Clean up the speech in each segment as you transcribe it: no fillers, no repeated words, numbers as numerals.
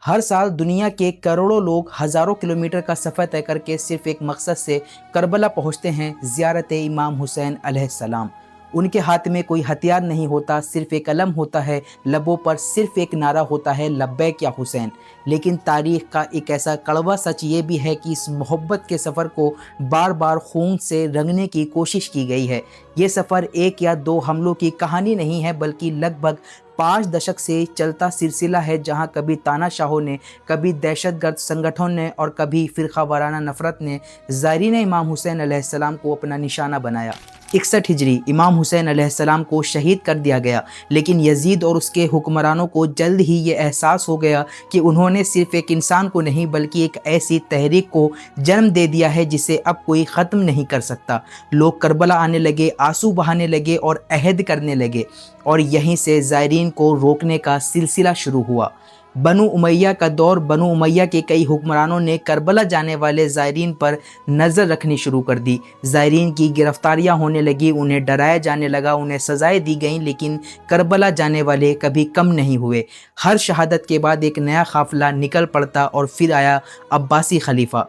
ہر سال دنیا کے کروڑوں لوگ ہزاروں کلومیٹر کا سفر طے کر کے صرف ایک مقصد سے کربلا پہنچتے ہیں، زیارت امام حسین علیہ السلام۔ ان کے ہاتھ میں کوئی ہتھیار نہیں ہوتا، صرف ایک علم ہوتا ہے، لبوں پر صرف ایک نعرہ ہوتا ہے، لبیک یا حسین۔ لیکن تاریخ کا ایک ایسا کڑوا سچ یہ بھی ہے کہ اس محبت کے سفر کو بار بار خون سے رنگنے کی کوشش کی گئی ہے۔ یہ سفر ایک یا دو حملوں کی کہانی نہیں ہے، بلکہ لگ بھگ 5 دشک سے چلتا سلسلہ ہے، جہاں کبھی تانا شاہوں نے، کبھی دہشت گرد سنگٹھن نے اور کبھی فرقہ وارانہ نفرت نے زائرین امام حسین علیہ السلام کو اپنا نشانہ بنایا۔ 61 ہجری امام حسین علیہ السلام کو شہید کر دیا گیا، لیکن یزید اور اس کے حکمرانوں کو جلد ہی یہ احساس ہو گیا کہ انہوں نے صرف ایک انسان کو نہیں بلکہ ایک ایسی تحریک کو جنم دے دیا ہے جسے اب کوئی ختم نہیں کر سکتا۔ لوگ کربلا آنے لگے، آنسو بہانے لگے اور عہد کرنے لگے، اور یہیں سے زائرین کو روکنے کا سلسلہ شروع ہوا۔ بنو امیہ کا دور۔ بنو امیہ کے کئی حکمرانوں نے کربلا جانے والے زائرین پر نظر رکھنی شروع کر دی۔ زائرین کی گرفتاریاں ہونے لگی، انہیں ڈرایا جانے لگا، انہیں سزائیں دی گئیں، لیکن کربلا جانے والے کبھی کم نہیں ہوئے۔ ہر شہادت کے بعد ایک نیا قافلہ نکل پڑتا اور پھر آیا عباسی خلیفہ۔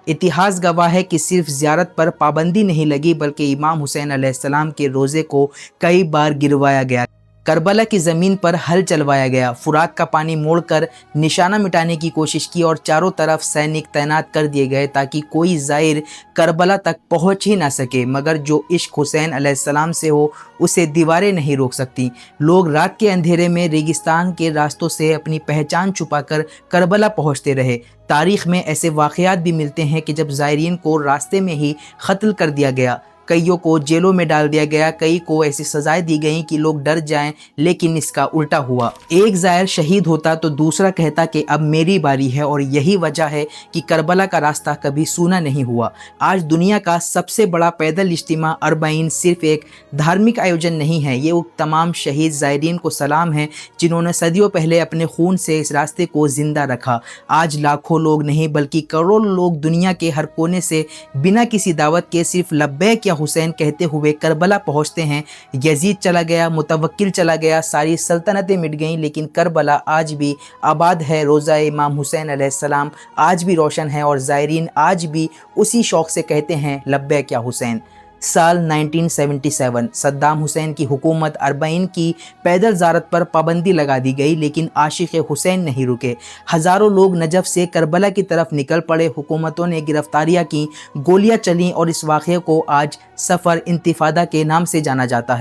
اتہاس گواہ ہے کہ صرف زیارت پر پابندی نہیں لگی، بلکہ امام حسین علیہ السلام کے روزے کو کئی بار گروایا گیا۔ کربلا کی زمین پر ہل چلوایا گیا، فرات کا پانی موڑ کر نشانہ مٹانے کی کوشش کی، اور چاروں طرف سینک تعینات کر دیے گئے تاکہ کوئی زائر کربلا تک پہنچ ہی نہ سکے۔ مگر جو عشق حسین علیہ السلام سے ہو اسے دیواریں نہیں روک سکتی۔ لوگ رات کے اندھیرے میں ریگستان کے راستوں سے اپنی پہچان چھپا کر کربلا پہنچتے رہے۔ تاریخ میں ایسے واقعات بھی ملتے ہیں کہ جب زائرین کو راستے میں ہی قتل کر دیا گیا، کئیوں کو جیلوں میں ڈال دیا گیا، کئی کو ایسی سزائیں دی گئیں کہ لوگ ڈر جائیں، لیکن اس کا الٹا ہوا۔ ایک زائر شہید ہوتا تو دوسرا کہتا کہ اب میری باری ہے، اور یہی وجہ ہے کہ کربلا کا راستہ کبھی سونا نہیں ہوا۔ آج دنیا کا سب سے بڑا پیدل اجتماع اربعین صرف ایک دھارمک آیوجن نہیں ہے، یہ تمام شہید زائرین کو سلام ہے جنہوں نے صدیوں پہلے اپنے خون سے اس راستے کو زندہ رکھا۔ آج لاکھوں لوگ نہیں بلکہ کروڑوں لوگ دنیا کے ہر کونے سے بنا کسی دعوت کے صرف لبیک یا حسین کہتے ہوئے کربلا پہنچتے ہیں۔ یزید چلا گیا، متوکل چلا گیا، ساری سلطنتیں مٹ گئیں، لیکن کربلا آج بھی آباد ہے۔ روضہ امام حسین علیہ السلام آج بھی روشن ہے، اور زائرین آج بھی اسی شوق سے کہتے ہیں لبیک یا حسین۔ سال 1977 صدام حسین کی حکومت اربعین کی پیدل زیارت پر پابندی لگا دی گئی، لیکن عاشق حسین نہیں رکے۔ ہزاروں لوگ نجف سے کربلا کی طرف نکل پڑے، حکومتوں نے گرفتاریاں کی، گولیاں چلیں، اور اس واقعے کو آج سفر انتفاضہ کے نام سے جانا جاتا ہے۔